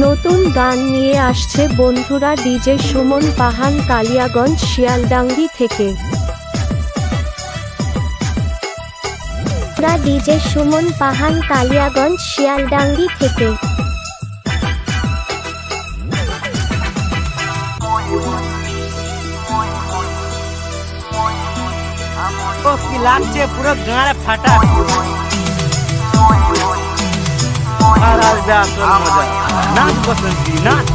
নতুন গান নিয়ে আসছে বন্ধুরা ডিজে সুমন পাহান কালিয়াগঞ্জ শিয়ালডাঙ্গি থেকে। ডিজে সুমন পাহান কালিয়াগঞ্জ শিয়ালডাঙ্গি থেকে। কি লাগছে পুরো গাঁড়ে ফাটা। আর আসবে আসল মজা, নাচ বসন্তি নাচ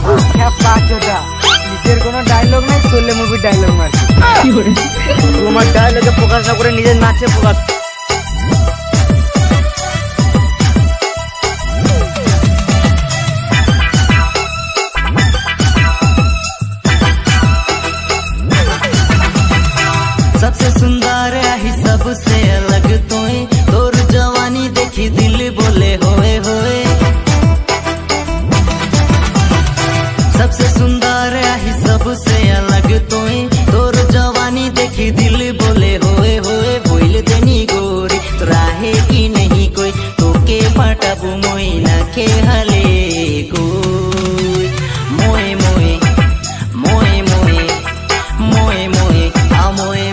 পাঁচটা। নিজের কোনো ডায়লগ নেই, চলে মুভি ডায়লগ মারছি। তোমার ডায়লগে ফোকাস না করে নিজের নাচে ফোকাস। सबसे सुंदर आही सबसे अलग तोए, तोर जवानी देखी दिल बोले होए होए। सबसे सुंदर आही सबसे अलग तोए, तोर जवानी देखी दिल बोले होए होए। बोल देनी गोरी राहे की नहीं कोई, तोके पटाबू मोई ना के हले कोई। मोए मोए मोए मोए मोए मोए आ मोए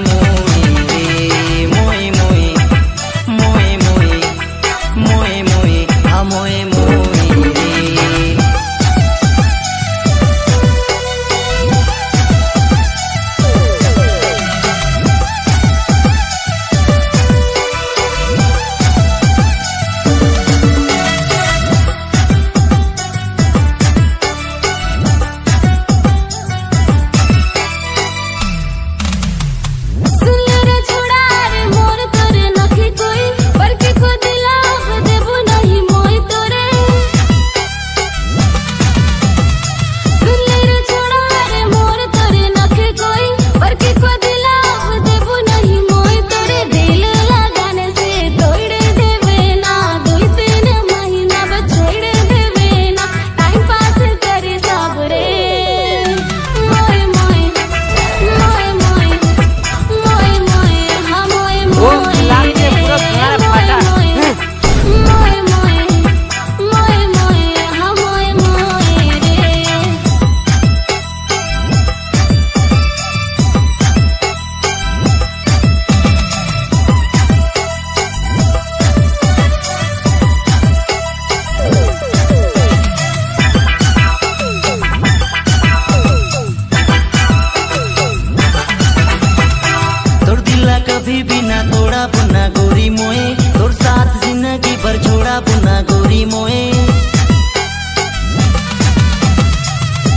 कभी भी ना तोड़ा पुना गोरी मोए, तोर साथ जिंदगी भर छोड़ा पुना गोरी मोए।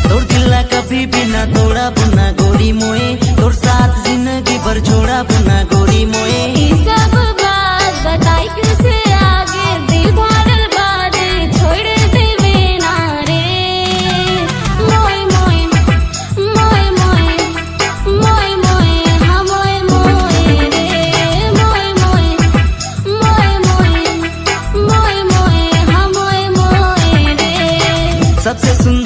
तोर दिला कभी भी ना तोड़ा पुना गोरी मोए, तोर साथ जिंदगी भर छोड़ा पुना गोरी मोए। सब बात बताई कैसे आगे दिल भरल बादे छोड़ देवे ना रे। मोए मोए मोए मोए मोए मोए हाँ मोए मोए रे। मोए मोए मोए मोए मोए मोए हाँ मोए मोए रे। सबसे सुंदर